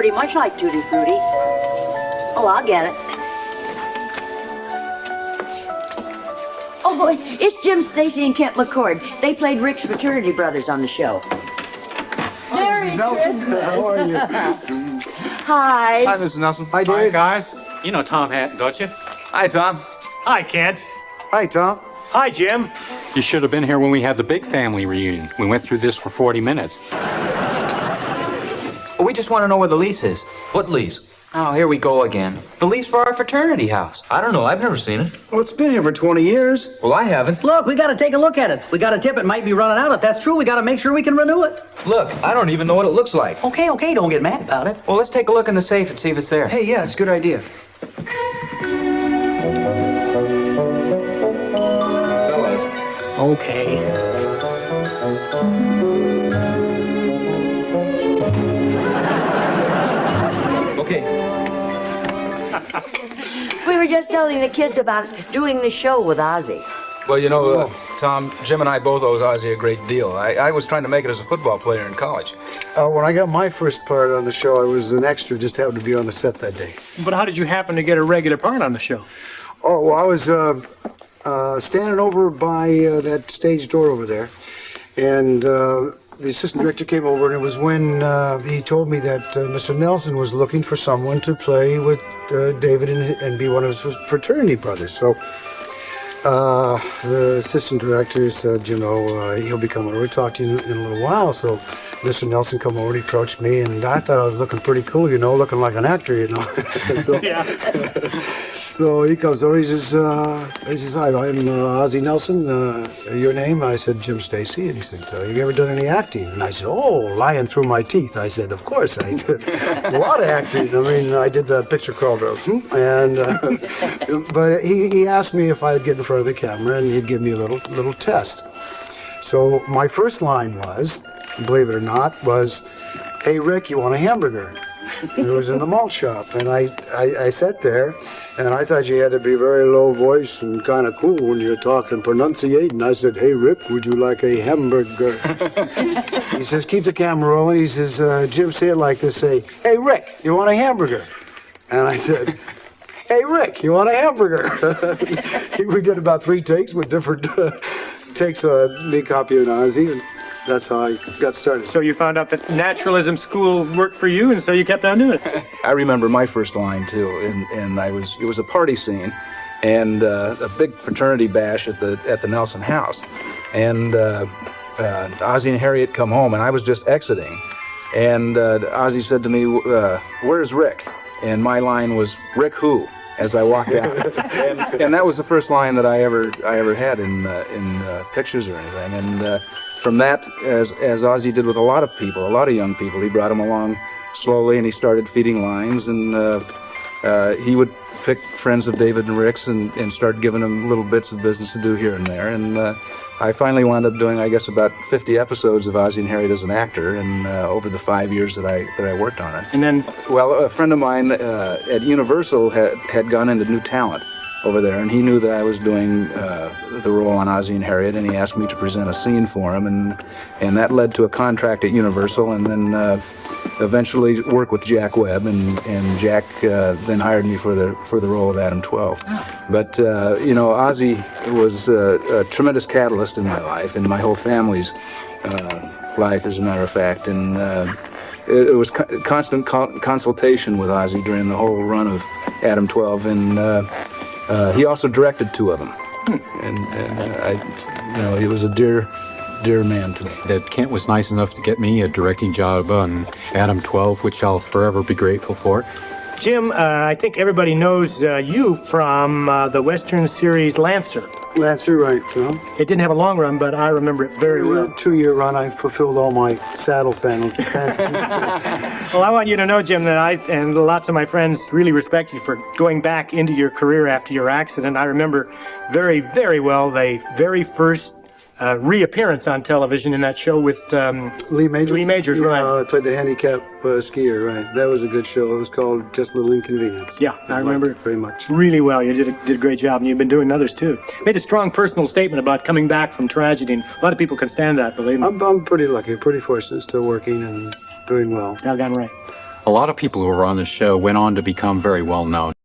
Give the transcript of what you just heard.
pretty much like Tutti Frutti. Oh, I'll get it. Oh, boy, it's Jim, Stacy, and Kent McCord. They played Rick's fraternity brothers on the show. Hi, Mrs. Nelson. How are you? Hi. Hi, Mrs. Nelson. Hi, Hi, Dave. guys. You know Tom Hatton, don't you? Hi, Tom. Hi, Kent. Hi, Tom. Hi, Jim. You should have been here when we had the big family reunion. We went through this for 40 minutes. We just want to know where the lease is. What lease? Oh, here we go again. The lease for our fraternity house. I don't know. I've never seen it. Well, it's been here for 20 years. Well, I haven't. Look, we gotta take a look at it. We got a tip it might be running out. If that's true, we gotta make sure we can renew it. Look, I don't even know what it looks like. Okay, don't get mad about it. Well, let's take a look in the safe and see if it's there. Hey, yeah, it's a good idea. Fellas. Okay. Okay. We were just telling the kids about doing the show with Ozzie. Well, you know, Tom, Jim and I both owe Ozzie a great deal. I was trying to make it as a football player in college. When I got my first part on the show, I was an extra, just happened to be on the set that day. But how did you happen to get a regular part on the show? Oh, well, I was standing over by that stage door over there, and the assistant director came over, and it was when he told me that Mr. Nelson was looking for someone to play with David and be one of his fraternity brothers. So the assistant director said, you know, he'll be coming over to talk to you in a little while. So Mr. Nelson come over, he approached me, and I thought I was looking pretty cool, you know, looking like an actor, you know. So, Yeah. so he comes over, he says, hi, I'm Ozzie Nelson, your name? I said, Jim Stacy. And he said, have you ever done any acting? And I said, oh, lying through my teeth. I said, of course I did. A lot of acting. I mean, I did the picture called, and, but he asked me if I'd get in front of the camera, and he'd give me a little test. So my first line was, believe it or not, was, hey, Rick, you want a hamburger? It was in the malt shop, and I sat there, and I thought you had to be very low voice and kind of cool when you're talking, pronunciating. I said, hey, Rick, would you like a hamburger? He says, keep the camera rolling. He says, Jim, say it like this, say, hey, Rick, you want a hamburger? And I said, hey, Rick, you want a hamburger? We did about 3 takes with different takes of me copying Ozzie, and that's how I got started. So you found out that naturalism school worked for you, and so you kept on doing it. I remember my first line too, and it was a party scene, and a big fraternity bash at the Nelson house, and Ozzie and Harriet come home, and I was just exiting, and Ozzie said to me, "Where's Rick?" And my line was, "Rick who?" As I walked out, and that was the first line that I ever had in pictures or anything, and. From that, as Ozzie did with a lot of people, a lot of young people, he brought them along slowly, and he started feeding lines, and he would pick friends of David and Rick's and start giving them little bits of business to do here and there, and I finally wound up doing, I guess, about 50 episodes of Ozzie and Harriet as an actor, and over the 5 years that I worked on it. And then, well, a friend of mine at Universal had gone into new talent over there, and he knew that I was doing the role on Ozzie and Harriet, and he asked me to present a scene for him, and that led to a contract at Universal, and then eventually work with Jack Webb, and Jack then hired me for the role of Adam 12. But you know, Ozzie was a tremendous catalyst in my life, and my whole family's life, as a matter of fact, and it was constant consultation with Ozzie during the whole run of Adam 12, and he also directed 2 of them, and you know, he was a dear man to me. Kent was nice enough to get me a directing job on Adam 12, which I'll forever be grateful for. Jim, I think everybody knows you from the Western series Lancer. Lancer, right, Tom? It didn't have a long run, but I remember it very well. 2-year run, I fulfilled all my saddle fancies. Well, I want you to know, Jim, that I and lots of my friends really respect you for going back into your career after your accident. I remember very, very well the very first reappearance on television in that show with Lee Majors. Lee Majors, yeah, right. I played the handicap skier, right. That was a good show. It was called Just a Little Inconvenience. Yeah, I remember it very much. Really well. You did a great job, and you've been doing others too. Made a strong personal statement about coming back from tragedy, and a lot of people can stand that, believe me. I'm pretty lucky, pretty fortunate, still working and doing well. Doggone right. A lot of people who were on the show went on to become very well known.